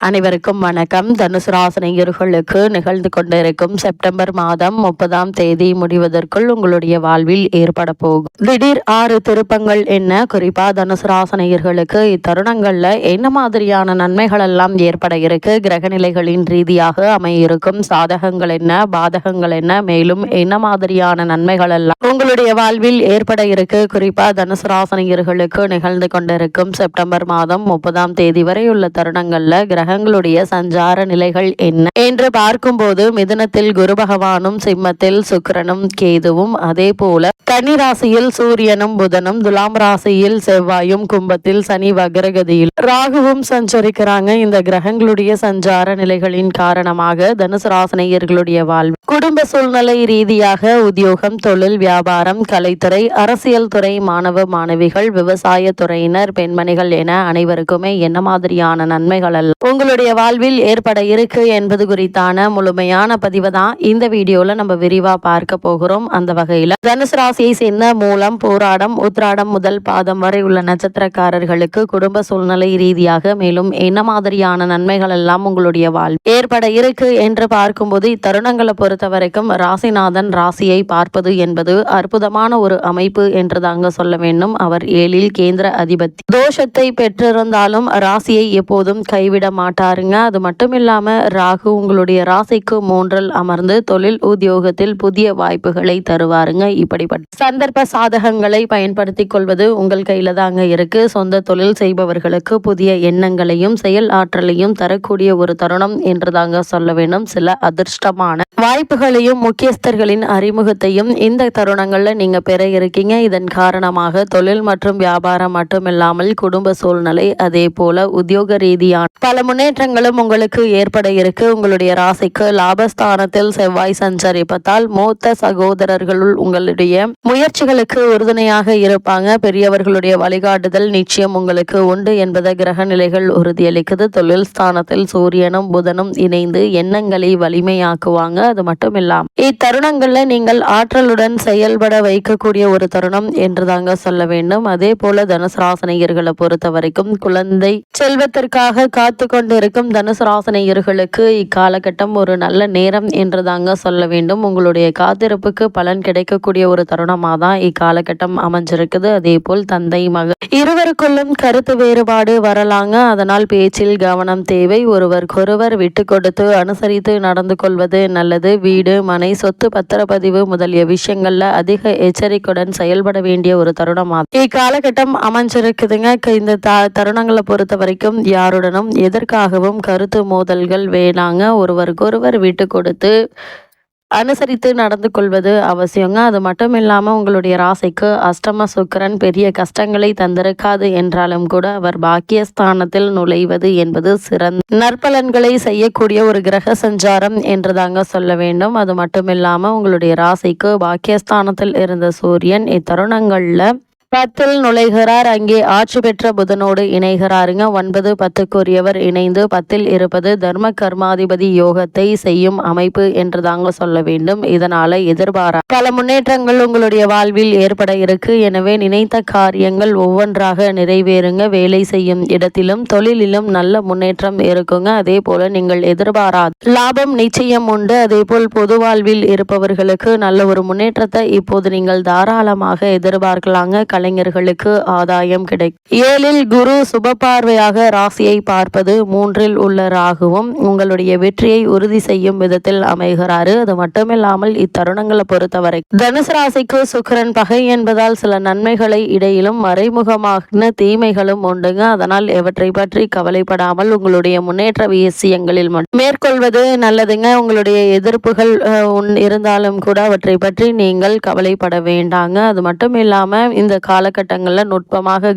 அனைவருக்கும் வணக்கம். தனுசு ராசினியர்களுக்கு நிகழ்ந்து கொண்டிருக்கும் செப்டம்பர் மாதம் 30ஆம் தேதி முடிவதற்குள் உங்களுடைய வாழ்வில் ஏற்பட போகும் திடீர் 6 திருப்பங்கள் என்ன, குறிப்பா தனுசு ராசினியர்களுக்கு இத்தருணங்கள்ல என்ன மாதிரியான நன்மைகள் எல்லாம் ஏற்பட இருக்கு, கிரகநிலைகளின் ரீதியாக அமையிருக்கும் சாதகங்கள் என்ன, பாதகங்கள் என்ன, மேலும் என்ன மாதிரியான நன்மைகள் எல்லாம் உங்களுடைய வாழ்வில் ஏற்பட இருக்கு, குறிப்பா தனுசு ராசினியர்களுக்கு நிகழ்ந்து கொண்டிருக்கும் செப்டம்பர் மாதம் 30ஆம் தேதி வரை உள்ள தருணங்கள்ல கிரகங்களுடைய சஞ்சார நிலைகள் என்ன என்று பார்க்கும்போது மிதுனத்தில் குரு பகவானும், சிம்மத்தில் சுக்கிரனும் கேதுவும், அதே போல கன்னி ராசியில் சூரியனும் புதனும், துலாம் ராசியில் செவ்வாயும், கும்பத்தில் சனி வக்ரகதியில் ராகுவும் சஞ்சரிக்கிறாங்க. இந்த கிரகங்களுடைய சஞ்சார நிலைகளின் காரணமாக தனுசு ராசினியர்களுடைய வாழ்வு குடும்ப சூழ்நிலை ரீதியாக உத்தியோகம், தொழில், வியாபாரம், கலைத்துறை, அரசியல் துறை, மாணவ மாணவிகள், விவசாய துறையினர், பெண்மணிகள் என அனைவருக்குமே என்ன மாதிரியான நன்மைகள் உங்களுடைய வாழ்வில் ஏற்பட இருக்கு என்பது குறித்தான முழுமையான பதிவு தான் இந்த வீடியோல நம்ம விரிவா பார்க்க போகிறோம். அந்த வகையில தனுசு ராசியை சேர்ந்த மூலம், போராடம், உத்ராடம் முதல் பாதம் வரை உள்ள நட்சத்திரக்காரர்களுக்கு குடும்ப சூழ்நிலை ரீதியாக மேலும் என்ன மாதிரியான நன்மைகள் எல்லாம் உங்களுடைய வாழ்வில் ஏற்பட இருக்கு என்று பார்க்கும்போது இத்தருணங்களை பொறுத்த வரைக்கும் ராசிநாதன் ராசியை பார்ப்பது என்பது அற்புதமான ஒரு அமைப்பு என்று தாங்க சொல்ல வேண்டும். அவர் 7ல் கேந்திர அதிபதி தோஷத்தை பெற்றிருந்தாலும் ராசியை எப்போதும் கைவிட மாட்டாருங்க. அது மட்டும் இல்லாம ராகு உங்களுடைய ராசிக்கு 3ல் அமர்ந்து தொழில் உத்தியோகத்தில் புதிய வாய்ப்புகளை தருவாருங்க. இப்படிப்பட்ட சந்தர்ப்ப சாதகங்களை பயன்படுத்தி கொள்வது உங்கள் கையில தாங்க இருக்கு. சொந்த தொழில் செய்பவர்களுக்கு புதிய எண்ணங்களையும் செயல் ஆற்றலையும் தரக்கூடிய ஒரு தருணம் என்று தாங்க சொல்ல வேண்டும். சில அதிர்ஷ்டமான வாய்ப்புகளையும் முக்கியஸ்தர்களின் அறிமுகத்தையும் இந்த தருணங்கள்ல நீங்க பெற இருக்கீங்க. இதன் காரணமாக தொழில் மற்றும் வியாபாரம் மட்டுமில்லாமல் குடும்ப சூழ்நிலை, அதே போல உத்தியோக ரீதியான பல முன்னேற்றங்களும் உங்களுக்கு ஏற்பட இருக்கு. உங்களுடைய ராசிக்கு லாபஸ்தானத்தில் செவ்வாய் சஞ்சரிப்பதால் மூத்த சகோதரர்களுள் உங்களுடைய முயற்சிகளுக்கு உறுதுணையாக இருப்பாங்க. பெரியவர்களுடைய வழிகாட்டுதல் நிச்சயம் உங்களுக்கு உண்டு என்பதை கிரக நிலைகள் உறுதியளிக்குது. தொழில் ஸ்தானத்தில் சூரியனும் புதனும் இணைந்து எண்ணங்களை வலிமையாக்குவாங்க. அது மட்டும் இல்லாம இத்தருணங்கள்ல நீங்கள் ஆற்றலுடன் செயல்பட வைக்கக்கூடிய ஒரு தருணம் என்று தாங்க சொல்ல வேண்டும். அதே போல தனுசு ராசினியர்களை பொறுத்த வரைக்கும் குழந்தை செல்வத்திற்காக காத்து கொண்டு இருக்கும் தனுசு ராசினியர்களுக்கு இக்காலகட்டம் ஒரு நல்ல நேரம் என்று தாங்க சொல்ல வேண்டும். உங்களுடைய காத்திருப்புக்கு பலன் கிடைக்கக்கூடிய ஒரு தருணமாக தான் இக்காலகட்டம் அமைஞ்சிருக்குது. அதே போல் தந்தை மகன் இருவருக்குள்ளும் கருத்து வேறுபாடு வரலாங்க. அதனால் பேச்சில் கவனம் தேவை. ஒருவருக்கொருவர் விட்டு கொடுத்து அனுசரித்து நடந்து கொள்வது நல்லது. வீடு, மனை, சொத்து பத்திரப்பதிவு முதலிய விஷயங்கள்ல அதிக எச்சரிக்கையுடன் செயல்பட வேண்டிய ஒரு தருணமாக இக்காலகட்டம் அமைஞ்சிருக்குதுங்க. இந்த தருணங்களை பொறுத்த வரைக்கும் யாருடனும் எதற்காகவும் கருத்து மோதல்கள் வேணாங்க. ஒருவருக்கொருவர் விட்டு கொடுத்து அனுசரித்து நடந்து கொள்வது அவசியங்க. அது மட்டும் இல்லாமல் உங்களுடைய ராசிக்கு அஷ்டம சுக்கிரன் பெரிய கஷ்டங்களை தந்திருக்காது என்றாலும் கூட அவர் பாக்கியஸ்தானத்தில் நுழைவது என்பது சிறந்த நற்பலன்களை செய்யக்கூடிய ஒரு கிரக சஞ்சாரம் என்று தாங்க சொல்ல வேண்டும். அது மட்டும் இல்லாமல் உங்களுடைய ராசிக்கு பாக்கியஸ்தானத்தில் இருந்த சூரியன் இத்தருணங்கள்ல 10ல் நுழைகிறார். அங்கே ஆட்சி பெற்ற புதனோடு இணைகிறாருங்க. 9, 10க்குரியவர் இணைந்து 10ல் இருப்பது தர்ம கர்மாதிபதி யோகத்தை செய்யும் அமைப்பு என்று தாங்க சொல்ல வேண்டும். இதனால எதிர்பாரா பல முன்னேற்றங்கள் உங்களுடைய வாழ்வில் ஏற்பட இருக்கு. எனவே நினைத்த காரியங்கள் ஒவ்வொன்றாக நிறைவேறுங்க. வேலை செய்யும் இடத்திலும் தொழிலிலும் நல்ல முன்னேற்றம் இருக்குங்க. அதே போல நீங்கள் எதிர்பாராத லாபம் நிச்சயம் உண்டு. அதே போல் பொது வாழ்வில் இருப்பவர்களுக்கு நல்ல ஒரு முன்னேற்றத்தை இப்போது நீங்கள் தாராளமாக எதிர்பார்க்கலாங்க. கலைஞர்களுக்கு ஆதாயம் கிடைக்கும். 7ல் குரு சுப பார்வையாக ராசியை பார்ப்பது 3ல் உள்ள ராகுவும் உங்களுடைய வெற்றியை உறுதி செய்யும் விதத்தில் அமைகிறாரு. அது மட்டுமில்லாமல் இத்தருணங்களை பொறுத்தவரை தனுசு ராசிக்கு சுக்கிரன் பகை என்பதால் சில நன்மைகளை இடையிலும் மறைமுகமான தீமைகளும் உண்டுங்க. அதனால் எவற்றை பற்றி கவலைப்படாமல் உங்களுடைய முன்னேற்ற விஷயங்களில் மேற்கொள்வது நல்லதுங்க. உங்களுடைய எதிர்ப்புகள் இருந்தாலும் கூட அவற்றை பற்றி நீங்கள் கவலைப்பட வேண்டாங்க. அது மட்டும் இல்லாம இந்த காலகட்டங்களில் நுட்பமாக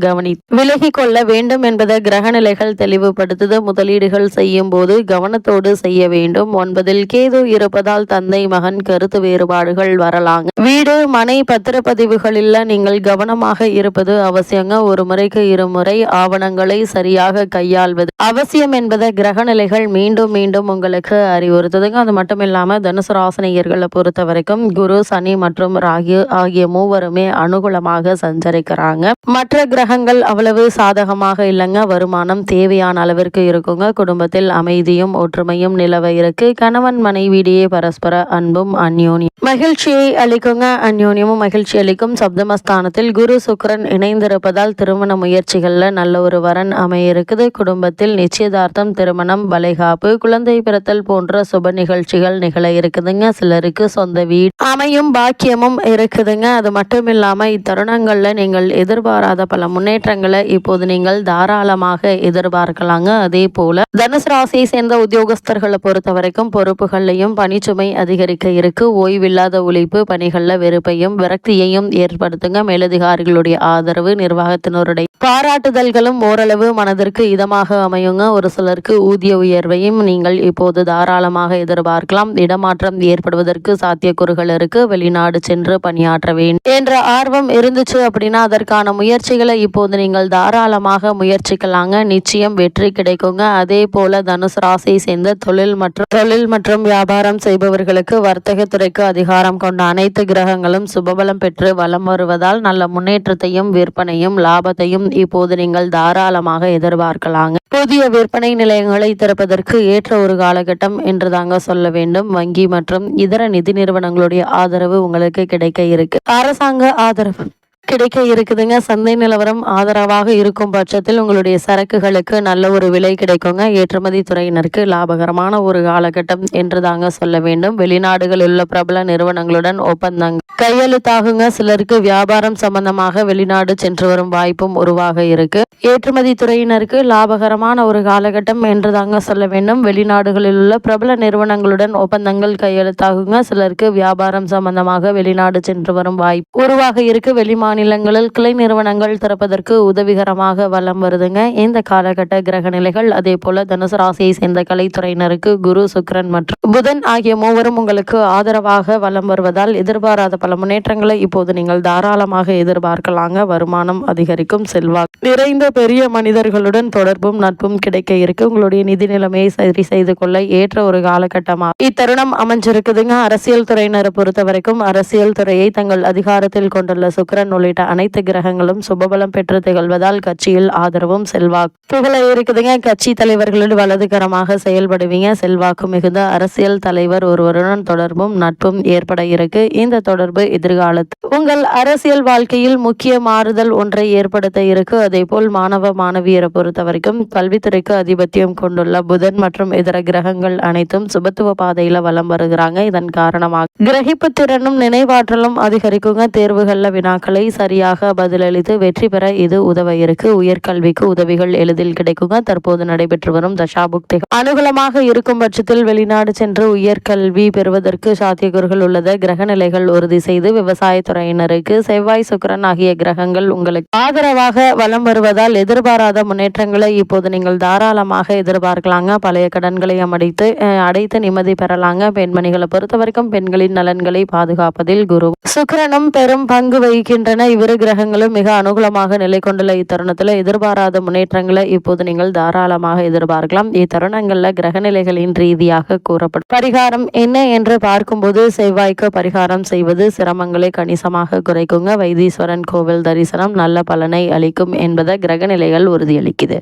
விலகி கொள்ள வேண்டும் என்பதை கிரக நிலைகள் தெளிவுபடுத்துது. முதலீடுகள் செய்யும் போது கவனத்தோடு செய்ய வேண்டும். 9ல் கேது இருப்பதால் தந்தை மகன் கருத்து வேறுபாடுகள் வரலாங்க. வீடு, மனை, பத்திரப்பதிவுகளில் நீங்கள் கவனமாக இருப்பது அவசியங்க. ஒரு முறைக்கு 2 முறை ஆவணங்களை சரியாக கையாள்வது அவசியம் என்பதை கிரக நிலைகள் மீண்டும் மீண்டும் உங்களுக்கு அறிவுறுத்துதுங்க. அது மட்டும் இல்லாம தனுசு ராசினியர்களை பொறுத்த வரைக்கும் குரு, சனி மற்றும் ராகு ஆகிய மூவருமே அனுகூலமாக சஞ்சரிக்கிறாங்க. மற்ற கிரகங்கள் அவ்வளவு சாதகமாக இல்லைங்க. வருமானம் தேவையான அளவிற்கு இருக்குங்க. குடும்பத்தில் அமைதியும் ஒற்றுமையும் நிலவ இருக்கு. கணவன் மனைவியிடையே பரஸ்பர அன்பும் அந்யோன்யம் மகிழ்ச்சியை அளிக்குங்க. அந்யோன்யமும் மகிழ்ச்சி அளிக்கும். சப்தமஸ்தானத்தில் குரு சுக்கிரன் இணைந்திருப்பதால் திருமண முயற்சிகள்ல நல்ல ஒரு வரன் அமைய இருக்குது. குடும்பத்தில் நிச்சயதார்த்தம், திருமணம், வளைகாப்பு, குழந்தை பிறத்தல் போன்ற சுப நிகழ்ச்சிகள் நிகழ இருக்குதுங்க. சிலருக்கு சொந்த வீடு அமையும் பாக்கியமும் இருக்குதுங்க. அது மட்டும் இல்லாம இத்தருணங்கள்ல நீங்கள் எதிர்பாராத பல முன்னேற்றங்களை இப்போது நீங்கள் தாராளமாக எதிர்பார்க்கலாங்க. அதே போல தனுசு ராசியை சேர்ந்த உத்தியோகஸ்தர்களை பொறுத்த வரைக்கும் பொறுப்புகளையும் பணிச்சுமை அதிகரிக்க இருக்கு. ஓய்வில்லாத உழைப்பு பணிகள்ல வெறுப்பையும் விரக்தியையும் ஏற்படுத்துங்க. மேலதிகாரிகளுடைய ஆதரவு, நிர்வாகத்தினருடைய பாராட்டுதல்களும் ஓரளவு மனதிற்கு இதமாக அமையுங்க. ஒரு சிலருக்கு ஊதிய உயர்வையும் நீங்கள் இப்போது தாராளமாக எதிர்பார்க்கலாம். இடமாற்றம் ஏற்படுவதற்கு சாத்தியக்கூறுகள் இருக்கு. வெளிநாடு சென்று பணியாற்ற வேண்டும் என்ற ஆர்வம் இருந்துச்சு அப்படின்னா அதற்கான முயற்சிகளை இப்போது நீங்கள் தாராளமாக முயற்சிக்கலாங்க. நிச்சயம் வெற்றி கிடைக்குங்க. அதே போல தனுசு ராசியை சேர்ந்த தொழில் மற்றும் வியாபாரம் செய்பவர்களுக்கு வர்த்தகத்துறைக்கு அதிகாரம் கொண்ட அனைத்து கிரகங்களும் சுபபலம் பெற்று வலம் வருவதால் நல்ல முன்னேற்றத்தையும் விற்பனையும் லாபத்தையும் இப்போது நீங்கள் தாராளமாக எதிர்பார்க்கலாங்க. புதிய விற்பனை நிலையங்களை திறப்பதற்கு ஏற்ற ஒரு காலகட்டம் என்று தாங்க சொல்ல வேண்டும். வங்கி மற்றும் இதர நிதி நிறுவனங்களுடைய ஆதரவு உங்களுக்கு கிடைக்க இருக்கு. அரசாங்க ஆதரவு கிடைக்க இருக்குதுங்க. சந்தை நிலவரம் ஆதரவாக இருக்கும் பட்சத்தில் உங்களுடைய சரக்குகளுக்கு நல்ல ஒரு விலை கிடைக்குங்க. ஏற்றுமதி துறையினருக்கு லாபகரமான ஒரு காலகட்டம் என்று தாங்க சொல்ல வேண்டும். வெளிநாடுகளில் உள்ள பிரபல நிறுவனங்களுடன் ஒப்பந்தங்கள் கையெழுத்தாகுங்க. சிலருக்கு வியாபாரம் சம்பந்தமாக வெளிநாடு சென்று வரும் வாய்ப்பும் உருவாக இருக்கு. ஏற்றுமதி துறையினருக்கு லாபகரமான ஒரு காலகட்டம் என்று தாங்க சொல்ல வேண்டும். வெளிநாடுகளில் உள்ள பிரபல நிறுவனங்களுடன் ஒப்பந்தங்கள் கையெழுத்தாகுங்க. சிலருக்கு வியாபாரம் சம்பந்தமாக வெளிநாடு சென்று வரும் வாய்ப்பு உருவாக இருக்கு. மாநிலங்களில் கிளை நிறுவனங்கள் திறப்பதற்கு உதவிகரமாக வலம் வருதுங்க இந்த காலகட்ட கிரக நிலைகள். அதே போல தனுசு ராசியை சேர்ந்த கலைத்துறையினருக்கு குரு, சுக்கிரன் மற்றும் புதன் ஆகிய மூவரும் உங்களுக்கு ஆதரவாக வலம் வருவதால் எதிர்பாராத பல முன்னேற்றங்களை இப்போது நீங்கள் தாராளமாக எதிர்பார்க்கலாங்க. வருமானம் அதிகரிக்கும். செல்வாக்கு நிறைந்த பெரிய மனிதர்களுடன் தொடர்பும் நட்பும் கிடைக்க இருக்கு. உங்களுடைய நிதி நிலைமையை சரி செய்து கொள்ள ஏற்ற ஒரு காலகட்டமாக இத்தருணம் அமைஞ்சிருக்குதுங்க. அரசியல் துறையினரை பொறுத்த வரைக்கும் அரசியல் துறையை தங்கள் அதிகாரத்தில் கொண்டுள்ள சுக்கிரன் உள்ளிட்ட அனைத்து கிரகங்களும் சுபபலம் பெற்று திகழ்வதால் கட்சியில் ஆதரவும் செல்வாக்கு புகழ இருக்குதுங்க. கட்சி தலைவர்களுடன் வலதுகரமாக செயல்படுவீங்க. செல்வாக்கு மிகுந்த அரசியல் தலைவர் ஒருவருடன் தொடர்பும் நட்பும் ஏற்பட இருக்கு. இந்த தொடர்பு எதிர்காலத்தில் உங்கள் அரசியல் வாழ்க்கையில் முக்கிய மாறுதல் ஒன்றை ஏற்படுத்த இருக்கு. அதே போல் மாணவ மாணவியரை பொறுத்த வரைக்கும் கல்வித்துறைக்கு அதிபத்தியம் கொண்டுள்ள புதன் மற்றும் இதர கிரகங்கள் அனைத்தும் சுபத்துவ பாதையில வலம் வருகிறாங்க. இதன் காரணமாக கிரகிப்பு திறனும் நினைவாற்றலும் அதிகரிக்குங்க. தேர்வுகள்ல வினாக்களை சரியாக பதிலளித்து வெற்றி பெற இது உதவ இருக்கு. உயர்கல்விக்கு உதவிகள் எளிதில் கிடைக்குங்க. தற்போது நடைபெற்று வரும் தசாபுக்திகள் அனுகூலமாக இருக்கும் பட்சத்தில் வெளிநாடு சென்று உயர்கல்வி பெறுவதற்கு சாத்தியக்கூறுகள் உள்ளது. கிரக நிலைகள் உறுதி செய்து விவசாயத்துறையினருக்கு செவ்வாய், சுக்கிரன் ஆகிய கிரகங்கள் உங்களுக்கு ஆதரவாக வலம் வருவதால் எதிர்பாராத முன்னேற்றங்களை இப்போது நீங்கள் தாராளமாக எதிர்பார்க்கலாங்க. பழைய கடன்களை அடைத்து நிம்மதி பெறலாங்க. பெண்மணிகளை பொறுத்த வரைக்கும் பெண்களின் நலன்களை பாதுகாப்பதில் குரு சுக்கிரனும் பெரும் பங்கு வகிக்கின்றன. இவ்விரு கிரகங்களும் மிக அனுகூலமாக நிலை கொண்டுள்ள இத்தருணத்தில் எதிர்பாராத முன்னேற்றங்களை இப்போது நீங்கள் தாராளமாக எதிர்பார்க்கலாம். இத்தருணங்கள்ல கிரகநிலைகளின் ரீதியாக கூறப்படும் பரிகாரம் என்ன என்று பார்க்கும்போது செவ்வாய்க்கு பரிகாரம் செய்வது சிரமங்களை கணிசமாக குறைக்குங்க. வைத்தீஸ்வரன் கோவில் தரிசனம் நல்ல பலனை அளிக்கும் என்பதை கிரகநிலைகள் உறுதியளிக்குது.